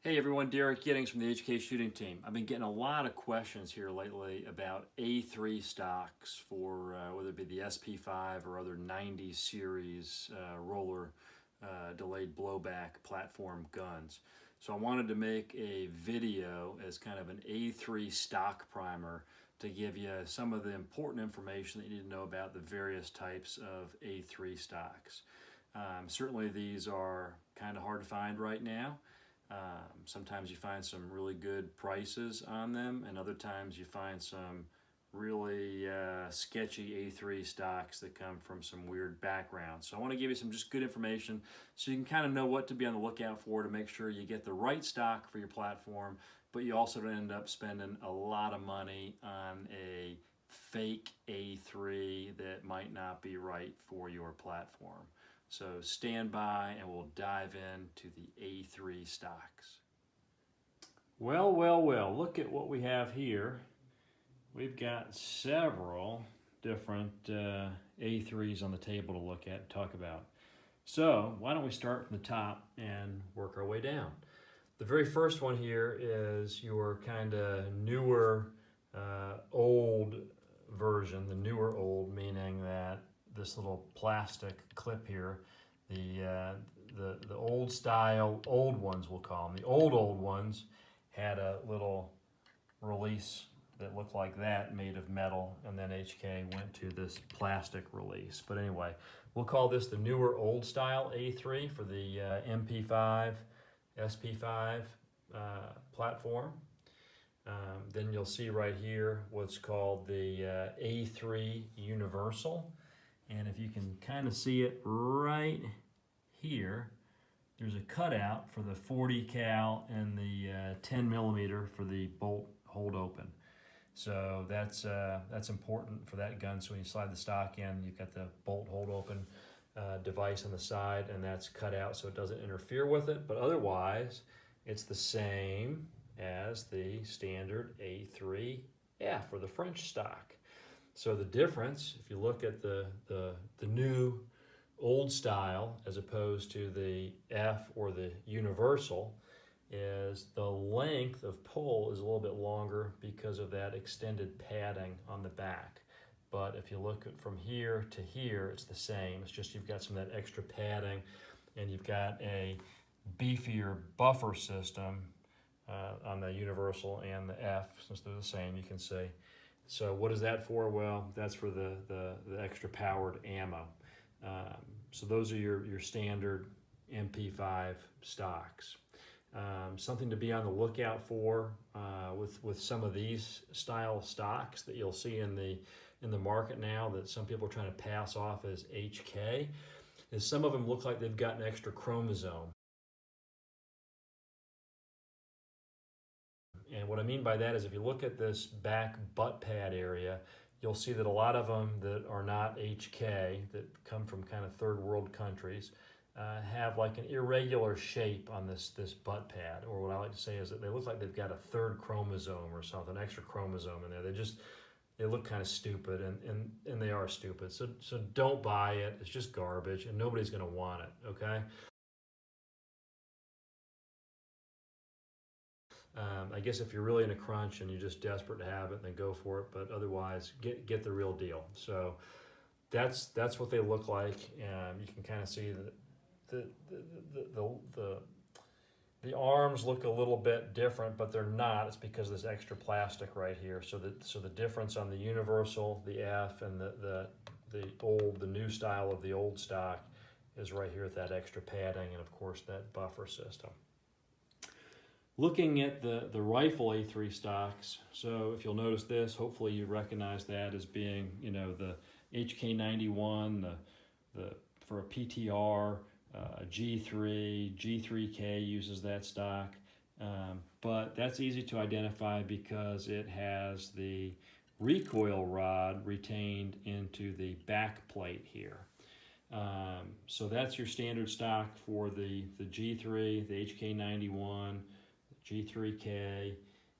Hey everyone, Derek Giddings from the HK Shooting Team. I've been getting a lot of questions here lately about A3 stocks for whether it be the SP5 or other 90 series roller delayed blowback platform guns. So I wanted to make a video as kind of an A3 stock primer to give you some of the important information that you need to know about the various types of A3 stocks. Certainly these are kind of hard to find right now. Sometimes you find some really good prices on them, and other times you find some really sketchy A3 stocks that come from some weird backgrounds. So I want to give you some just good information so you can kind of know what to be on the lookout for to make sure you get the right stock for your platform, but you also don't end up spending a lot of money on a fake A3 that might not be right for your platform. So stand by and we'll dive into the A3 stocks. Well, look at what we have here. We've got several different A3s on the table to look at and talk about. So why don't we start from the top and work our way down. The very first one here is your kind of newer old version, the newer old, meaning that this little plastic clip here, the old style, old ones we'll call them. The old ones had a little release that looked like that, made of metal, and then HK went to this plastic release. But anyway, we'll call this the newer old style A3 for the MP5, SP5 platform. Then you'll see right here what's called the A3 Universal. And if you can kind of see it right here, there's a cutout for the 40 cal and the 10 millimeter for the bolt hold open. So that's important for that gun. So when you slide the stock in, you've got the bolt hold open device on the side, and that's cut out so it doesn't interfere with it. But otherwise, it's the same as the standard A3F or the French stock. So the difference, if you look at the new old style as opposed to the F or the Universal, is the length of pull is a little bit longer because of that extended padding on the back. But if you look at from here to here, it's the same. It's just you've got some of that extra padding, and you've got a beefier buffer system on the Universal and the F, since they're the same, you can see. So what is that for? Well, that's for the extra powered ammo. So those are your standard MP5 stocks. Something to be on the lookout for with some of these style stocks that you'll see in the market now that some people are trying to pass off as HK is some of them look like they've got an extra chromosome. And what I mean by that is if you look at this back butt pad area, you'll see that a lot of them that are not HK, that come from kind of third world countries, have like an irregular shape on this butt pad. Or what I like to say is that they look like they've got a third chromosome or something, extra chromosome in there. They look kind of stupid, and they are stupid. So don't buy it. It's just garbage, and nobody's going to want it, okay? I guess if you're really in a crunch and you're just desperate to have it, then go for it. But otherwise, get the real deal. So that's what they look like. You can kind of see that the arms look a little bit different, but they're not. It's because of this extra plastic right here. So the difference on the Universal, the F, and the new style of the old stock is right here with that extra padding and of course that buffer system. Looking at the rifle A3 stocks, so if you'll notice this, hopefully you recognize that as being, the HK91, the for a PTR, G3, G3K uses that stock, but that's easy to identify because it has the recoil rod retained into the back plate here. So that's your standard stock for the G3, the HK91, G3K,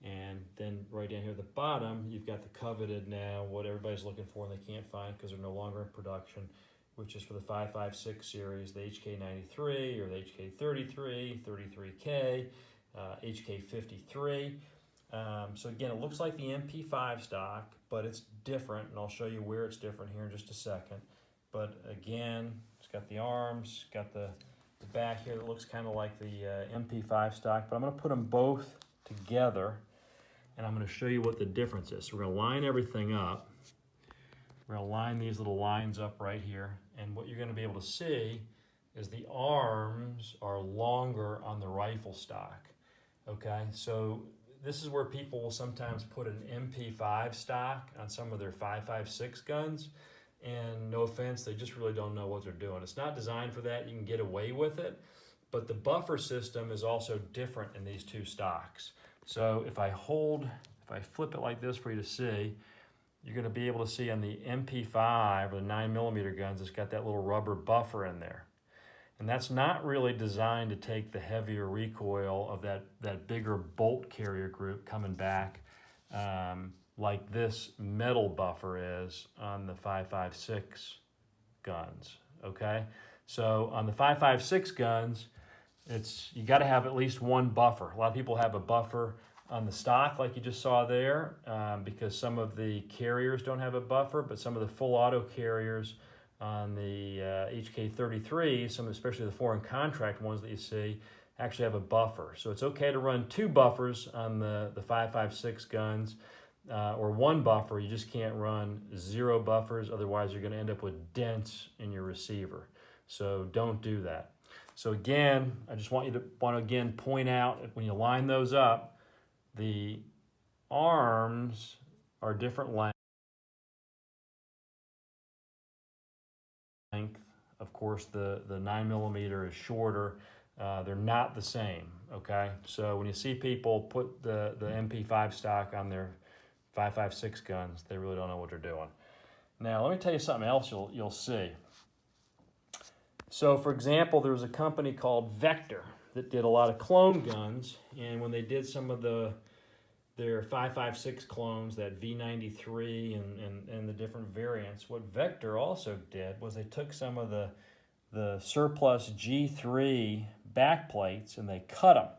and then right down here at the bottom, you've got the coveted now, what everybody's looking for and they can't find because they're no longer in production, which is for the 5.56 series, the HK93 or the HK33, 33K, HK53. So again, it looks like the MP5 stock, but it's different, and I'll show you where it's different here in just a second. But again, it's got the arms, got the back here that looks kind of like the MP5 stock, but I'm going to put them both together, and I'm going to show you what the difference is. So we're going to line everything up. We're going to line these little lines up right here, and what you're going to be able to see is the arms are longer on the rifle stock. Okay, so this is where people will sometimes put an MP5 stock on some of their 5.56 guns, and no offense, they just really don't know what they're doing. It's not designed for that. You can get away with it, but the buffer system is also different in these two stocks. So if I flip it like this for you to see, you're going to be able to see on the MP5 or the 9mm guns, it's got that little rubber buffer in there. And that's not really designed to take the heavier recoil of that bigger bolt carrier group coming back like this metal buffer is on the 5.56 guns, okay? So on the 5.56 guns, you got to have at least one buffer. A lot of people have a buffer on the stock like you just saw there because some of the carriers don't have a buffer, but some of the full auto carriers on the HK33, especially the foreign contract ones that you see, actually have a buffer. So it's okay to run two buffers on the 5.56 guns or one buffer. You just can't run 0 buffers, otherwise you're going to end up with dents in your receiver. So don't do that. So again, I just want to again point out when you line those up, the arms are different length. Of course, the 9mm is shorter. They're not the same, okay? So when you see people put the MP5 stock on their 5.56 guns, they really don't know what they're doing. Now, let me tell you something else you'll see. So, for example, there was a company called Vector that did a lot of clone guns, and when they did some of their 5.56 clones, that V93 and the different variants, what Vector also did was they took some of the surplus G3 backplates and they cut them.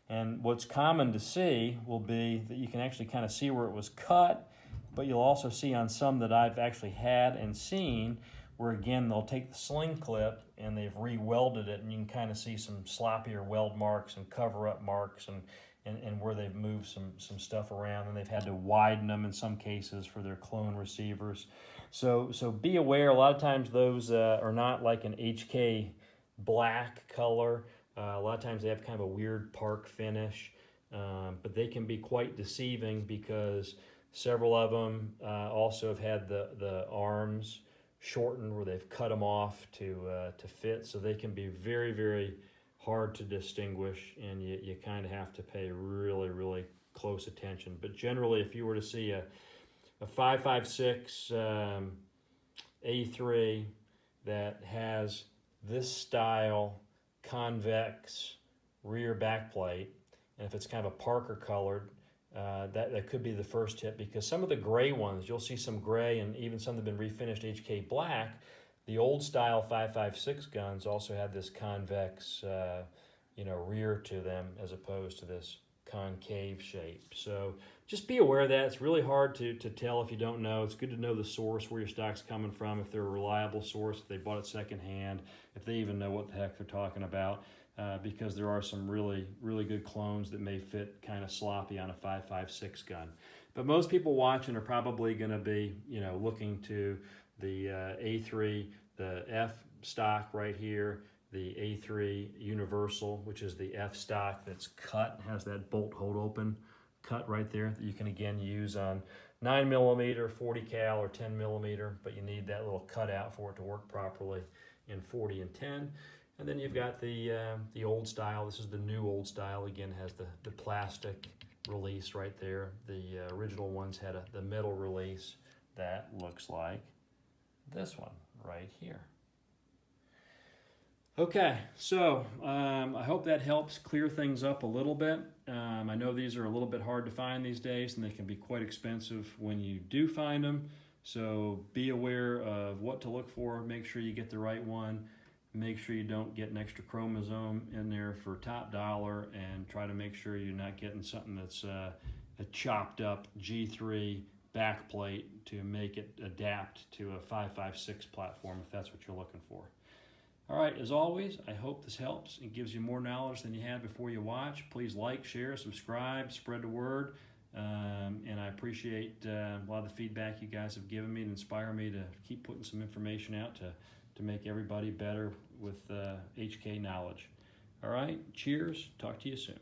And what's common to see will be that you can actually kind of see where it was cut, but you'll also see on some that I've actually had and seen where, again, they'll take the sling clip and they've re-welded it, and you can kind of see some sloppier weld marks and cover-up marks and where they've moved some stuff around, and they've had to widen them in some cases for their clone receivers. So be aware, a lot of times those are not like an HK black color. A lot of times they have kind of a weird park finish, but they can be quite deceiving because several of them also have had the arms shortened where they've cut them off to fit, so they can be very, very hard to distinguish, and you kind of have to pay really, really close attention. But generally, if you were to see a 5.56 A3 that has this style convex rear backplate, and if it's kind of a Parker colored, that could be the first tip, because some of the gray ones, you'll see some gray, and even some that have been refinished HK black. The old style 5.56 guns also had this convex, rear to them as opposed to this concave shape. So just be aware of that. It's really hard to tell if you don't know. It's good to know the source, where your stock's coming from, if they're a reliable source, if they bought it secondhand, if they even know what the heck they're talking about, because there are some really, really good clones that may fit kind of sloppy on a 5.56 gun. But most people watching are probably going to be, looking to the A3, the F stock right here, the A3 Universal, which is the F stock that's cut, has that bolt hold open cut right there that you can again use on 9mm, 40 cal, or 10mm, but you need that little cutout for it to work properly in 40 and 10. And then you've got the old style. This is the new old style. Again, has the plastic release right there. The original ones had the metal release that looks like this one right here. Okay, so I hope that helps clear things up a little bit. I know these are a little bit hard to find these days, and they can be quite expensive when you do find them. So be aware of what to look for. Make sure you get the right one. Make sure you don't get an extra chromosome in there for top dollar, and try to make sure you're not getting something that's a chopped up G3 backplate to make it adapt to a 5.56 platform if that's what you're looking for. All right, as always, I hope this helps and gives you more knowledge than you had before you watch. Please like, share, subscribe, spread the word. And I appreciate a lot of the feedback you guys have given me and inspire me to keep putting some information out to make everybody better with HK knowledge. All right, cheers. Talk to you soon.